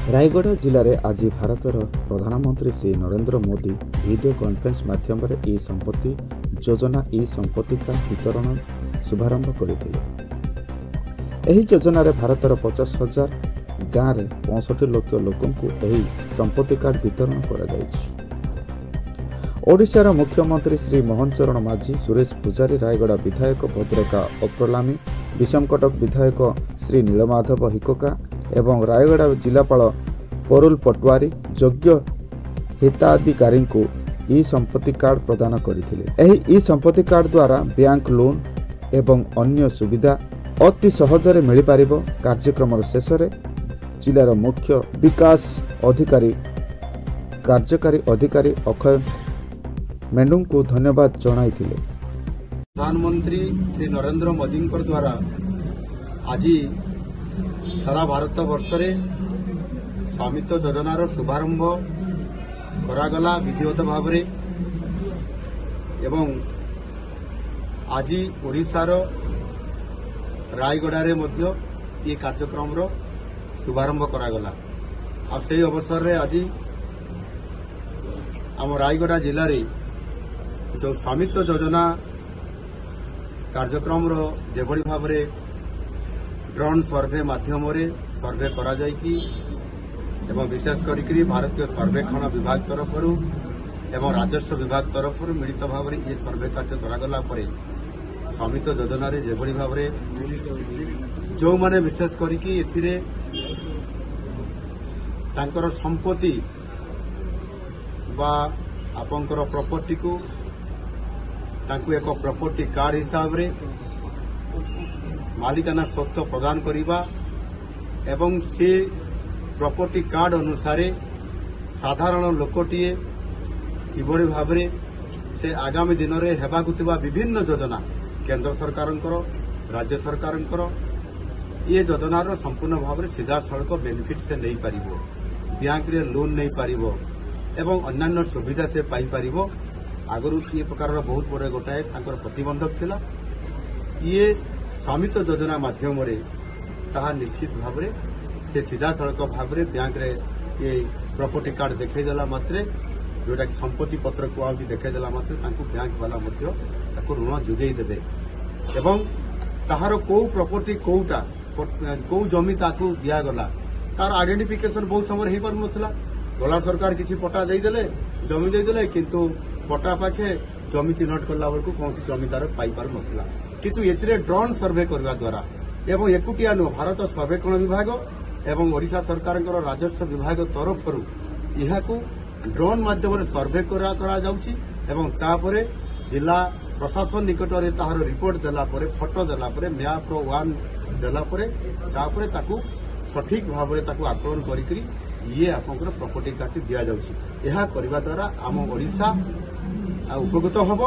ରାୟଗଡ଼ା ଜିଲ୍ଲାରେ ଆଜି ଭାରତର ପ୍ରଧାନମନ୍ତ୍ରୀ ଶ୍ରୀ ନରେନ୍ଦ୍ର ମୋଦି ଭିଡିଓ କନଫରେନ୍ସ ମାଧ୍ୟମରେ ଇ ସମ୍ପତ୍ତି ଯୋଜନା ଇ ସମ୍ପତ୍ତି କାର୍ଡ ବିତରଣ ଶୁଭାରମ୍ଭ କରିଥିଲେ। ଏହି ଯୋଜନାରେ ଭାରତର 50,000 ଗାଁରେ 65 ଲକ୍ଷ ଲୋକଙ୍କୁ ଏହି ସମ୍ପତ୍ତି କାର୍ଡ ବିତରଣ କରାଯାଇଛି। ଓଡ଼ିଶାର ମୁଖ୍ୟମନ୍ତ୍ରୀ ଶ୍ରୀ ମୋହନ ଚରଣ ମାଝୀ, ସୁରେଶ ପୂଜାରୀ, ରାୟଗଡ଼ା ବିଧାୟକ ଭଦ୍ରକା ଅପ୍ରଲାମୀ, ବିଷମକଟକ ବିଧାୟକ ଶ୍ରୀ ନୀଳମାଧବ ହିକୋକା ଏବଂ ରାୟଗଡ଼ା ଜିଲ୍ଲାପାଳ ପରୁଲ ପଟୱାରୀ ଯୋଗ୍ୟ ହିତାଧିକାରୀଙ୍କୁ ଇ ସମ୍ପତ୍ତି କାର୍ଡ ପ୍ରଦାନ କରିଥିଲେ। ଏହି ଇ ସମ୍ପତ୍ତି କାର୍ଡ ଦ୍ୱାରା ବ୍ୟାଙ୍କ ଲୋନ୍ ଏବଂ ଅନ୍ୟ ସୁବିଧା ଅତି ସହଜରେ ମିଳିପାରିବ। କାର୍ଯ୍ୟକ୍ରମର ଶେଷରେ ଜିଲ୍ଲାର ମୁଖ୍ୟ ବିକାଶ ଅଧିକାରୀ କାର୍ଯ୍ୟକାରୀ ଅଧିକାରୀ ଅକ୍ଷୟ ମେଣ୍ଡୁଙ୍କୁ ଧନ୍ୟବାଦ ଜଣାଇଥିଲେ। प्रधानमंत्री श्री नरेंद्र मोदी द्वारा आज सारा भारत वर्ष स्वामित्व योजनार शुभारंभ करागला विधिवत भाव एवं आज ओडिशार रायगड़ा ये कार्यक्रम शुभारंभ करागला। आ से अवसर रे आज आम रायगड़ा जिले में जो स्वामित्व योजना कार्यक्रम जेभली भाव ड्रोन सर्वे माध्यम सर्वे करा जायकी एवं विशेष करी भारतीय सर्वेक्षण विभाग तरफ एवं राजस्व विभाग तरफ मिलित भाव ये सर्वे कार्य करागला स्वामित्व योजना जेभली भाव जो माने विशेष करी संपत्ति बा आपंकर प्रॉपर्टी को एक प्रॉपर्टी कार्ड हिसाब रे मालिकाना स्वत्व प्रदान करिबा एवं से प्रॉपर्टी कार्ड अनुसार साधारण लोकटीए किभली भाव से आगामी दिन में हेबाकुथिबा विभिन्न योजना केंद्र सरकारंकर राज्य सरकारंकर ये योजनार संपूर्ण भाव में सीधा सड़क बेनिफिट से नहीं पारिबो, बैंक रे लोन नहीं पारिबो एवं अन्यान्य सुविधा से पाई पारिबो। आगरू ये प्रकार बहुत बड़े गोटाए प्रतिबंधक थिला। ये स्वामित्व योजना माध्यम निश्चित भाव से सीधा सड़क भाव बैंक रे ये प्रॉपर्टी कार्ड देखला मात्रे जोटा कि संपत्ति पत्र को देखला मात्रे बैंक वाला ऋण जोगे देवे एवं ताहार कौ प्रॉपर्टी कौटा कौ जमी ताकू दिगला तार आइडेंटिफिकेशन बहुत समय हो पार नाला। गला सरकार किसी पट्टा देदेले जमी देदेले किंतु पट्टा पाखे जमी चिन्हट कला बेलू कौन जमीदार पाइपार नाला। किंतु एथिरे ड्रोन सर्वे करने द्वारा एवं एकुटिया नु भारत सर्वेक्षण विभाग एवं ओडिशा सरकार राजस्व विभाग तरफ यह ड्रोन माध्यम सर्वे करा जाउछि एवं तापरे जिला प्रशासन निकट में ताहार रिपोर्ट देला परे फोटो देला परे मैप वन देला परे तापरे ताकू सठिक भाव में आकलन करी ये आपंकर प्रॉपर्टी कार्ड दि जाउछि। यह करबा द्वारा आम ओडिशा उपकृत हब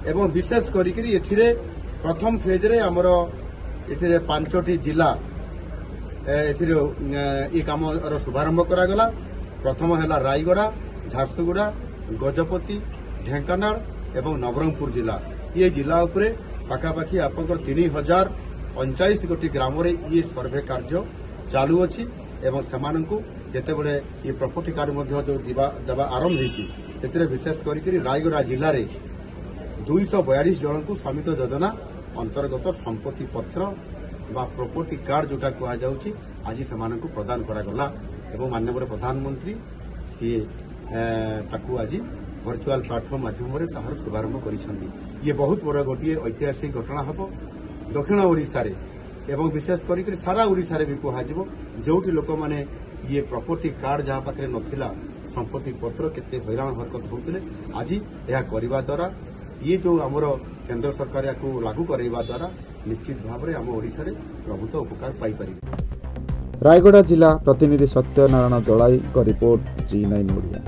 एवं विशेष करी एथिरे प्रथम फेज रे हमर एथिरे 5टी जिला एथिरे ये काम शुभारंभ करागला। प्रथम है रायगड़ा, झारसुगुड़ा, गजपति, ढेंकानाल एवं नवरंगपुर जिला। ये जिला उपरे पाखापाखि आपंकर 3039 गोटी ग्राम रे ये सर्वे कार्य चालू अछि एवं सेमानंकु जेतेबेले ये प्रॉपर्टी कार्ड जो देवा आरंभ होती विशेष करी रायगड़ा जिले में 242 जन को स्वामित्व योजना अंतर्गत संपत्ति पत्र बा प्रॉपर्टी कार्ड जोटा कहुच्छी आज से प्रदान करागला एवं माननीय प्रधानमंत्री सी आज वर्चुआल प्लाटफर्म माध्यम शुभारंभ कर ये बहुत बड़ा गोटे ऐतिहासिक घटना हम दक्षिण ओडिशा रे एवं विशेष करी सारा ओडिशा रे भी कहुब जो लोक मैंने ये प्रॉपर्टी कार्ड जहाँ पाखे नथिला संपत्ति पत्र केते हैरान हरकत होते आज यह करने द्वारा ये जो आमर केंद्र सरकार या लागू करवा द्वारा निश्चित भाव में आम ओडिशा रे प्रभुत्व उपकार पाई परिबे। रायगड़ा जिला प्रतिनिधि सत्यनारायण दलाई का रिपोर्ट G9 ओडिया।